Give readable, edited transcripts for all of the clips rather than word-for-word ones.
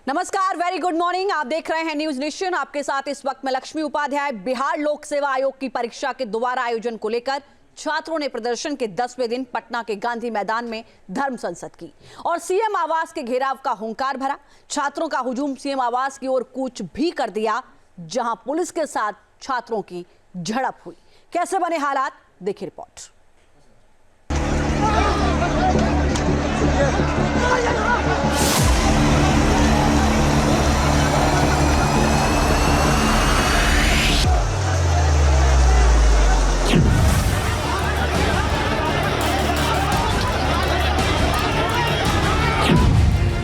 नमस्कार, very good morning. आप देख रहे हैं न्यूज नेशन। आपके साथ इस वक्त मैं लक्ष्मी उपाध्याय। बिहार लोक सेवा आयोग की परीक्षा के दोबारा आयोजन को लेकर छात्रों ने प्रदर्शन के 10वें दिन पटना के गांधी मैदान में धर्म संसद की और सीएम आवास के घेराव का हुंकार भरा। छात्रों का हुजूम सीएम आवास की ओर कूच भी कर दिया, जहां पुलिस के साथ छात्रों की झड़प हुई। कैसे बने हालात, देखिए रिपोर्ट।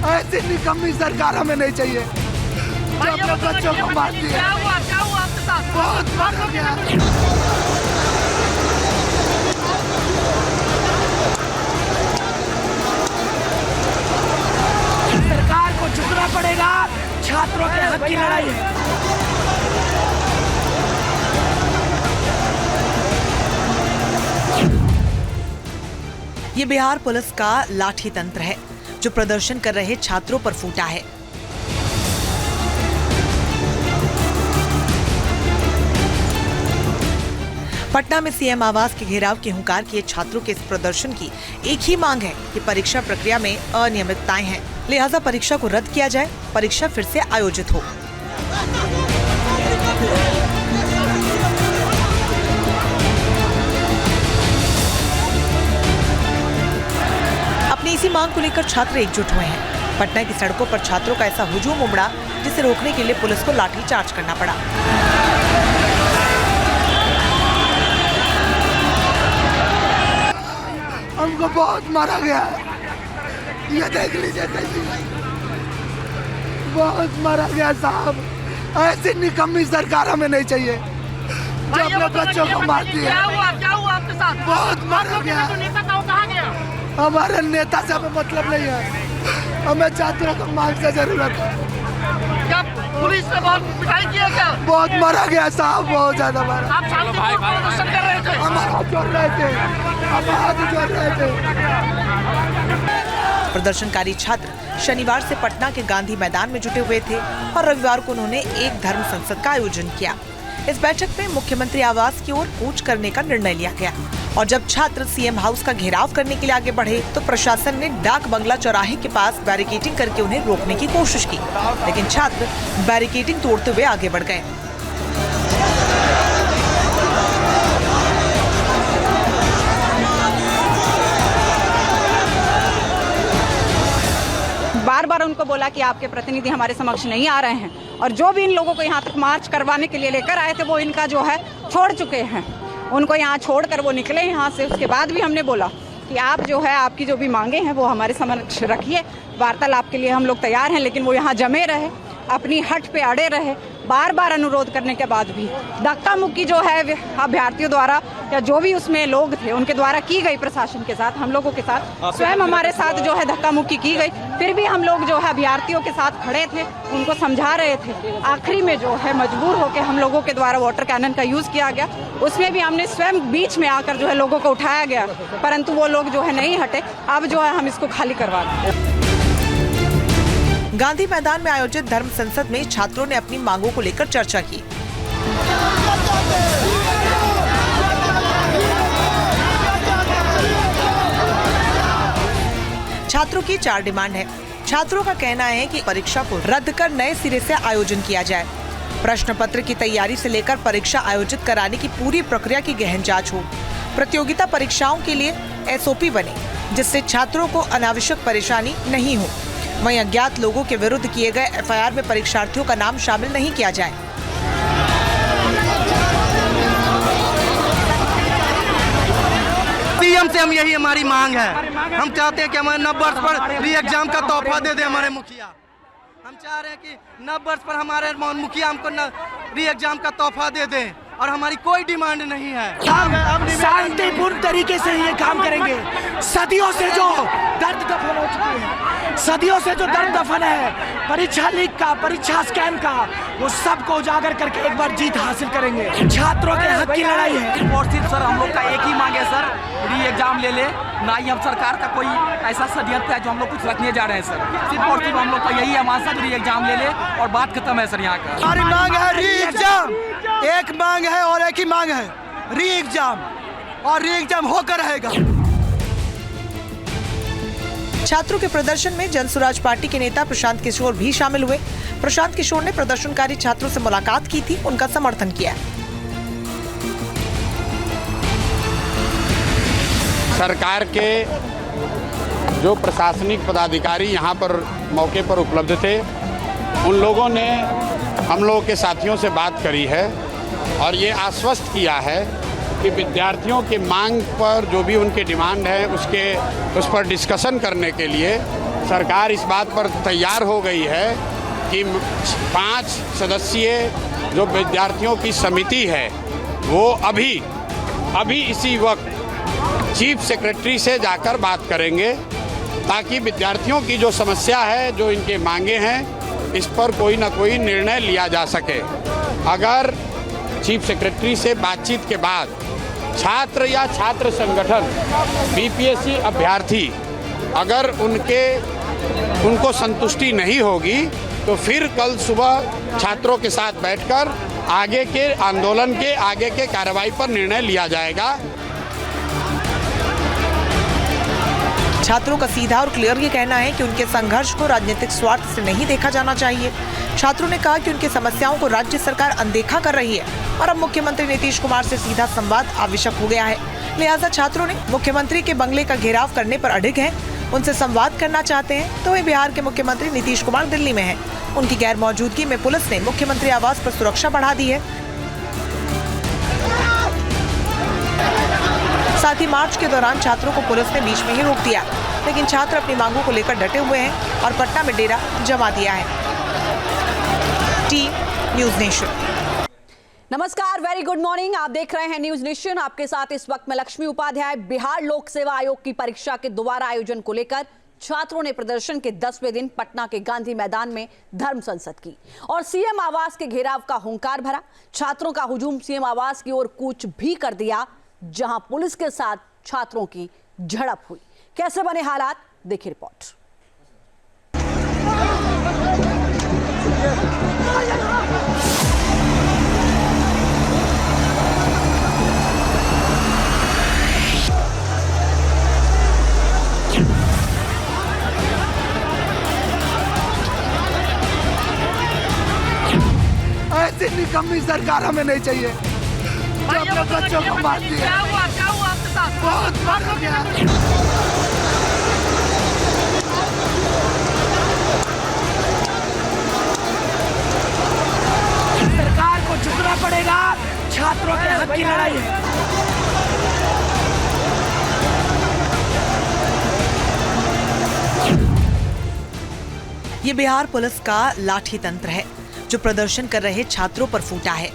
ऐसी निकम्मी सरकार हमें नहीं चाहिए जो अपने बच्चों को मारती है। क्या हुआ आपके साथ? बहुत मर गया। सरकार को झुकना पड़ेगा, छात्रों के हक की लड़ाई है। ये बिहार पुलिस का लाठी तंत्र है जो प्रदर्शन कर रहे छात्रों पर फूटा है। पटना में सीएम आवास के घेराव के हुंकार किए छात्रों के इस प्रदर्शन की एक ही मांग है कि परीक्षा प्रक्रिया में अनियमितताएं हैं, लिहाजा परीक्षा को रद्द किया जाए, परीक्षा फिर से आयोजित हो। अपनी इसी मांग को लेकर छात्र एकजुट हुए हैं। पटना की सड़कों पर छात्रों का ऐसा हुजूम उमड़ा जिसे रोकने के लिए पुलिस को लाठीचार्ज करना पड़ा। हमको बहुत मारा गया, ये देख लीजिए कैसी बहुत मारा गया साहब। ऐसी निकम्मी सरकार हमें नहीं चाहिए जो अपने बच्चों को मारती है। क्या हुआ आपके साथ? बहुत मारा गया। कहाँ गया? हमारे नेता से हमें मतलब नहीं है, हमें छात्रों को मांग से जरूरत है। क्या पुलिस ने बहुत पिटाई किया क्या? बहुत मारा गया साहब, बहुत ज्यादा मारा। आप शांतिपूर्ण प्रदर्शन कर रहे थे? हम हाथ जोड़ रहे थे, हम हाथ जोड़ रहे थे। प्रदर्शनकारी छात्र शनिवार से पटना के गांधी मैदान में जुटे हुए थे और रविवार को उन्होंने एक धर्म संसद का आयोजन किया। इस बैठक में मुख्यमंत्री आवास की ओर कूच करने का निर्णय लिया गया और जब छात्र सीएम हाउस का घेराव करने के लिए आगे बढ़े तो प्रशासन ने डाक बंगला चौराहे के पास बैरिकेडिंग करके उन्हें रोकने की कोशिश की, लेकिन छात्र बैरिकेडिंग तोड़ते हुए आगे बढ़ गए। बार बार उनको बोला कि आपके प्रतिनिधि हमारे समक्ष नहीं आ रहे हैं और जो भी इन लोगों को यहाँ तक मार्च करवाने के लिए लेकर आए थे वो इनका जो है छोड़ चुके हैं। उनको यहाँ छोड़कर वो निकले यहाँ से। उसके बाद भी हमने बोला कि आप जो है आपकी जो भी मांगे हैं वो हमारे समक्ष रखिए, वार्तालाप के लिए हम लोग तैयार हैं, लेकिन वो यहाँ जमे रहे, अपनी हट पे अड़े रहे। बार बार अनुरोध करने के बाद भी धक्का मुक्की जो है अभ्यर्थियों द्वारा या जो भी उसमें लोग थे उनके द्वारा की गई, प्रशासन के साथ, हम लोगों के साथ, स्वयं हमारे साथ जो है धक्का मुक्की की गई। फिर भी हम लोग जो है अभ्यर्थियों के साथ खड़े थे, उनको समझा रहे थे। आखिरी में जो है मजबूर होकर हम लोगों के द्वारा वाटर कैनन का यूज किया गया। उसमें भी हमने स्वयं बीच में आकर जो है लोगों को उठाया गया, परंतु वो लोग जो है नहीं हटे। अब जो है हम इसको खाली करवा दें। गांधी मैदान में आयोजित धर्म संसद में छात्रों ने अपनी मांगों को लेकर चर्चा की। छात्रों की 4 डिमांड है। छात्रों का कहना है कि परीक्षा को रद्द कर नए सिरे से आयोजन किया जाए, प्रश्न पत्र की तैयारी से लेकर परीक्षा आयोजित कराने की पूरी प्रक्रिया की गहन जांच हो, प्रतियोगिता परीक्षाओं के लिए SOP बने जिससे छात्रों को अनावश्यक परेशानी नहीं हो। वहीं अज्ञात लोगों के विरुद्ध किए गए FIR में परीक्षार्थियों का नाम शामिल नहीं किया जाए। सीएम से हम यही हमारी मांग है। हम चाहते हैं कि हमारे 9 वर्ष पर री एग्जाम का तोहफा दे दे हमारे मुखिया। हम चाह रहे हैं कि 9 वर्ष पर हमारे मुखिया हमको री एग्जाम का तोहफा दे दें और हमारी कोई डिमांड नहीं है। शांतिपूर्ण तरीके से ये काम करेंगे। सदियों से जो दर्द दफन हो चुके हैं, सदियों से जो दर्द दफन है परीक्षा लीक का, परीक्षा स्कैम का, वो सबको उजागर करके एक बार जीत हासिल करेंगे। छात्रों के हक की लड़ाई है। और सिर्फ सर हम लोग का एक ही मांग है सर, री एग्जाम ले ले, ना ही हम सरकार का कोई ऐसा षड्यंत्र है जो हम लोग कुछ रखने जा रहे हैं सर। सिर्फ और सिर्फ हम लोग का यही है हमारे साथ, री एग्जाम ले ले और बात खत्म है सर यहाँ का। हमारी मांग है री एग्जाम, एक मांग है और एक ही मांग है री एग्जाम, और री एग्जाम होकर रहेगा। छात्रों के प्रदर्शन में जनसुराज पार्टी के नेता प्रशांत किशोर भी शामिल हुए। प्रशांत किशोर ने प्रदर्शनकारी छात्रों से मुलाकात की थी, उनका समर्थन किया। सरकार के जो प्रशासनिक पदाधिकारी यहाँ पर मौके पर उपलब्ध थे, उन लोगों ने हम लोगों के साथियों से बात करी है और ये आश्वस्त किया है कि विद्यार्थियों की मांग पर जो भी उनके डिमांड है उस पर डिस्कशन करने के लिए सरकार इस बात पर तैयार हो गई है कि 5 सदस्यीय जो विद्यार्थियों की समिति है वो अभी इसी वक्त चीफ सेक्रेटरी से जाकर बात करेंगे, ताकि विद्यार्थियों की जो समस्या है, जो इनके मांगे हैं, इस पर कोई ना कोई निर्णय लिया जा सके। अगर चीफ सेक्रेटरी से बातचीत के बाद छात्र या छात्र संगठन, बीपीएससी अभ्यर्थी अगर उनको संतुष्टि नहीं होगी तो फिर कल सुबह छात्रों के साथ बैठकर आगे के आंदोलन के आगे के कार्रवाई पर निर्णय लिया जाएगा। छात्रों का सीधा और क्लियर ये कहना है कि उनके संघर्ष को राजनीतिक स्वार्थ से नहीं देखा जाना चाहिए। छात्रों ने कहा कि उनकी समस्याओं को राज्य सरकार अनदेखा कर रही है और अब मुख्यमंत्री नीतीश कुमार से सीधा संवाद आवश्यक हो गया है। लिहाजा छात्रों ने मुख्यमंत्री के बंगले का घेराव करने पर अडिग हैं। उनसे संवाद करना चाहते हैं तो वे बिहार के मुख्यमंत्री नीतीश कुमार दिल्ली में हैं। उनकी गैर मौजूदगी में पुलिस ने मुख्यमंत्री आवास पर सुरक्षा बढ़ा दी है। साथ ही मार्च के दौरान छात्रों को पुलिस ने बीच में ही रोक दिया, लेकिन छात्र अपनी मांगों को लेकर डटे हुए हैं और पटना में डेरा जमा दिया है। Team news nation. नमस्कार, वेरी गुड मॉर्निंग। आप देख रहे हैं न्यूज नेशन। आपके साथ इस वक्त मैं लक्ष्मी उपाध्याय। बिहार लोक सेवा आयोग की परीक्षा के दोबारा आयोजन को लेकर छात्रों ने प्रदर्शन के 10वें दिन पटना के गांधी मैदान में धर्म संसद की और सीएम आवास के घेराव का हुंकार भरा। छात्रों का हुजूम सीएम आवास की ओर कूच भी कर दिया, जहां पुलिस के साथ छात्रों की झड़प हुई। कैसे बने हालात, देखिए रिपोर्ट। ऐसी निकम्मी सरकार हमें नहीं चाहिए जो अपने बच्चों को मारती है। क्या हुआ आपके साथ? बहुत मारा गया। सरकार को झुकना पड़ेगा, छात्रों के हक की लड़ाई है। ये बिहार पुलिस का लाठी तंत्र है जो प्रदर्शन कर रहे छात्रों पर फूटा है।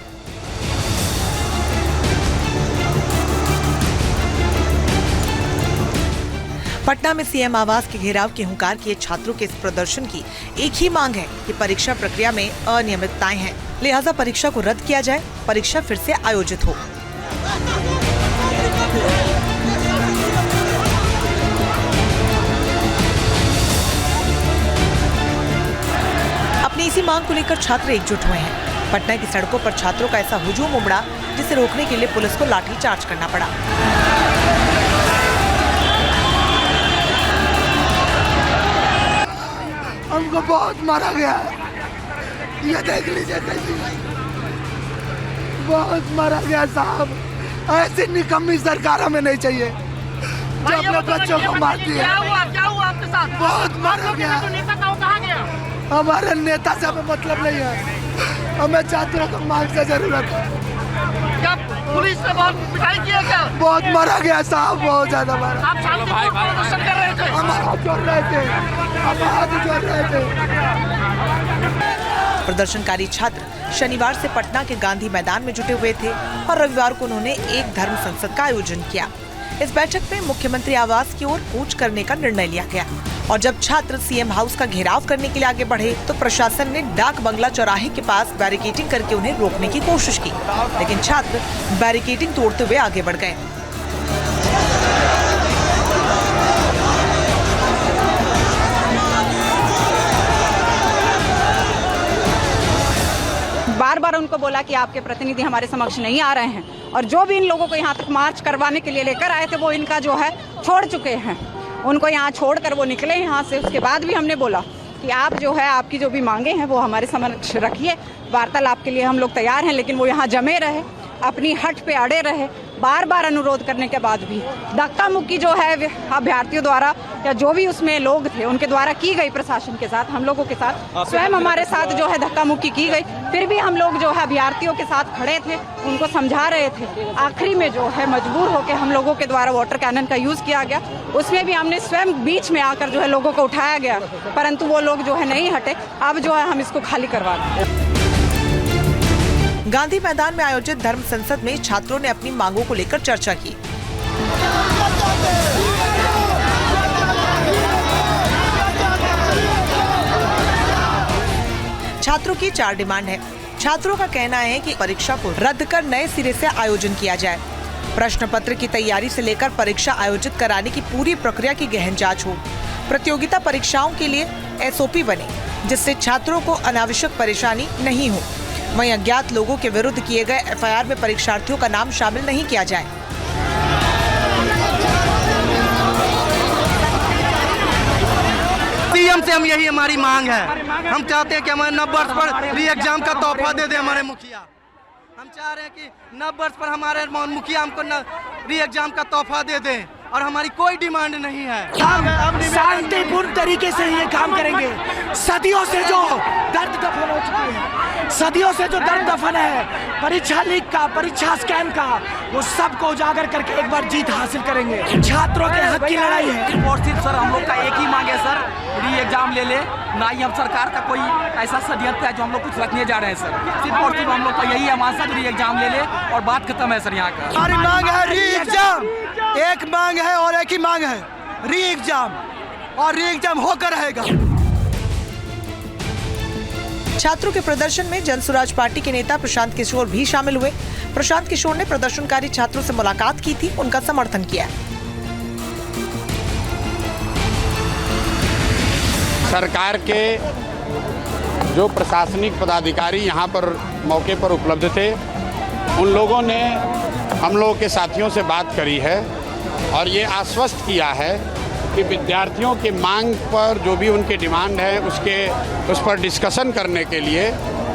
पटना में सीएम आवास के घेराव के हुंकार किए छात्रों के इस प्रदर्शन की एक ही मांग है कि परीक्षा प्रक्रिया में अनियमितताएं हैं, लिहाजा परीक्षा को रद्द किया जाए, परीक्षा फिर से आयोजित हो। अपनी इसी मांग को लेकर छात्र एकजुट हुए हैं। पटना की सड़कों पर छात्रों का ऐसा हुजूम उमड़ा जिसे रोकने के लिए पुलिस को लाठीचार्ज करना पड़ा। हमको बहुत मारा गया, ये देख लीजिए कैसी बहुत मारा गया साहब। ऐसी निकम्मी सरकार हमें नहीं चाहिए जो अपने बच्चों को मारती है। क्या हुआ आपके साथ? बहुत मारा गया। नेता कहाँ गया? हमारे नेता से हमें मतलब नहीं है, हमें छात्रों को मार्ग से जरूरत है। क्या पुलिस ने बहुत पिटाई की है क्या? बहुत मारा गया साहब, बहुत ज्यादा मारा। आप शांतिपूर्ण प्रदर्शन कर रहे थे? हम हाथ जोड़ रहे थे, हम हाथ जोड़ रहे थे। प्रदर्शनकारी छात्र शनिवार से पटना के गांधी मैदान में जुटे हुए थे और रविवार को उन्होंने एक धर्म संसद का आयोजन किया। इस बैठक में मुख्यमंत्री आवास की ओर कूच करने का निर्णय लिया गया। और जब छात्र सीएम हाउस का घेराव करने के लिए आगे बढ़े तो प्रशासन ने डाक बंगला चौराहे के पास बैरिकेडिंग करके उन्हें रोकने की कोशिश की, लेकिन छात्र बैरिकेडिंग तोड़ते हुए आगे बढ़ गए। बार बार उनको बोला कि आपके प्रतिनिधि हमारे समक्ष नहीं आ रहे हैं, और जो भी इन लोगों को यहाँ तक मार्च करवाने के लिए लेकर आए थे वो इनका जो है छोड़ चुके हैं। उनको यहाँ छोड़कर वो निकले यहाँ से। उसके बाद भी हमने बोला कि आप जो है आपकी जो भी मांगे हैं वो हमारे समक्ष रखिए, वार्तालाप के लिए हम लोग तैयार हैं, लेकिन वो यहाँ जमे रहे, अपनी हट पे अड़े रहे। बार बार अनुरोध करने के बाद भी धक्का मुक्की जो है अभ्यर्थियों द्वारा या जो भी उसमें लोग थे उनके द्वारा की गई, प्रशासन के साथ, हम लोगों के साथ, स्वयं हमारे साथ जो है धक्का मुक्की की गई। फिर भी हम लोग जो है अभ्यर्थियों के साथ खड़े थे, उनको समझा रहे थे। आखिरी में जो है मजबूर होकर हम लोगों के द्वारा वाटर कैनन का यूज किया गया, उसमें भी हमने स्वयं बीच में आकर जो है लोगों को उठाया गया, परंतु वो लोग जो है नहीं हटे। अब जो है हम इसको खाली करवा रहे हैं। गांधी मैदान में आयोजित धर्म संसद में छात्रों ने अपनी मांगों को लेकर चर्चा की। छात्रों की 4 डिमांड है। छात्रों का कहना है कि परीक्षा को रद्द कर नए सिरे से आयोजन किया जाए। प्रश्न पत्र की तैयारी से लेकर परीक्षा आयोजित कराने की पूरी प्रक्रिया की गहन जांच हो। प्रतियोगिता परीक्षाओं के लिए SOP बने, जिससे छात्रों को अनावश्यक परेशानी नहीं हो। वहीं अज्ञात लोगों के विरुद्ध किए गए FIR में परीक्षार्थियों का नाम शामिल नहीं किया जाए। सीएम से हम यही हमारी मांग है। हम चाहते हैं कि हमारे नव वर्ष पर री एग्जाम का तोहफा दे दे हमारे मुखिया। हम चाह रहे हैं कि नव वर्ष पर हमारे मुखिया हमको री एग्जाम का तोहफा दे दें, और हमारी कोई डिमांड नहीं है। हम शांतिपूर्ण तरीके से ये काम करेंगे। सदियों से जो दर्द दफन हो चुकी है, सदियों से जो दर्द दफन है, परीक्षा लीक का, परीक्षा स्कैम का, वो सबको उजागर करके एक बार जीत हासिल करेंगे। छात्रों के हक की लड़ाई है। और सिर्फ सर हम लोग का एक ही मांग है सर, री एग्जाम ले ले। ना ही हम सरकार का कोई ऐसा षड्यंत्र है जो हम लोग कुछ रखने जा रहे हैं सर। सिर्फ और सिर्फ हम लोग का यही है मांग सर, री एग्जाम ले ले और बात खत्म है सर। यहाँ का हमारी मांग है री एग्जाम। एक मांग है और एक ही मांग है री एग्जाम, और री एग्जाम होकर रहेगा। छात्रों के प्रदर्शन में जन स्वराज पार्टी के नेता प्रशांत किशोर भी शामिल हुए। प्रशांत किशोर ने प्रदर्शनकारी छात्रों से मुलाकात की थी, उनका समर्थन किया। सरकार के जो प्रशासनिक पदाधिकारी यहाँ पर मौके पर उपलब्ध थे, उन लोगों ने हम लोगों के साथियों से बात करी है और ये आश्वस्त किया है कि विद्यार्थियों की मांग पर जो भी उनकी डिमांड है उस पर डिस्कशन करने के लिए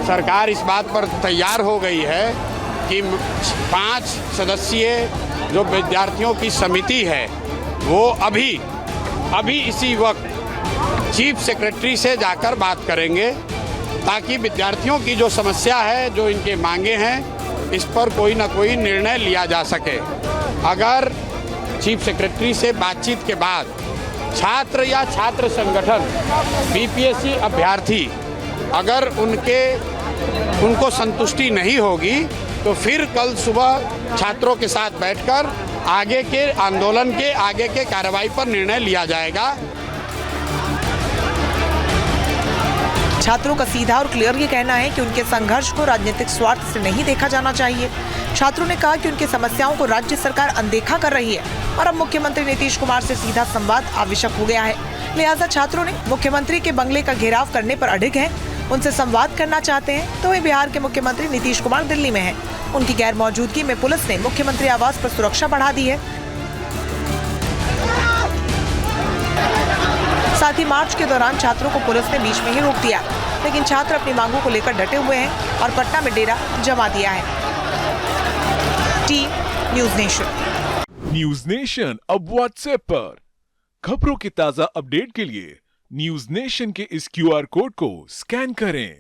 सरकार इस बात पर तैयार हो गई है कि 5 सदस्यीय जो विद्यार्थियों की समिति है वो अभी इसी वक्त चीफ सेक्रेटरी से जाकर बात करेंगे, ताकि विद्यार्थियों की जो समस्या है, जो इनके मांगे हैं, इस पर कोई ना कोई निर्णय लिया जा सके। अगर चीफ सेक्रेटरी से बातचीत के बाद छात्र या छात्र संगठन, BPSC अभ्यर्थी अगर उनको संतुष्टि नहीं होगी तो फिर कल सुबह छात्रों के साथ बैठकर आगे के आंदोलन के आगे के कार्रवाई पर निर्णय लिया जाएगा। छात्रों का सीधा और क्लियर ये कहना है कि उनके संघर्ष को राजनीतिक स्वार्थ से नहीं देखा जाना चाहिए। छात्रों ने कहा कि उनकी समस्याओं को राज्य सरकार अनदेखा कर रही है और अब मुख्यमंत्री नीतीश कुमार से सीधा संवाद आवश्यक हो गया है। लिहाजा छात्रों ने मुख्यमंत्री के बंगले का घेराव करने पर अडिग हैं, उनसे संवाद करना चाहते हैं। तो वहीं बिहार के मुख्यमंत्री नीतीश कुमार दिल्ली में हैं। उनकी गैर मौजूदगी में पुलिस ने मुख्यमंत्री आवास पर सुरक्षा बढ़ा दी है। साथ ही मार्च के दौरान छात्रों को पुलिस ने बीच में ही रोक दिया, लेकिन छात्र अपनी मांगों को लेकर डटे हुए हैं और पटना में डेरा जमा दिया है। Team news nation. News nation अब व्हाट्सएप पर खबरों की ताजा अपडेट के लिए न्यूज नेशन के इस QR कोड को स्कैन करें।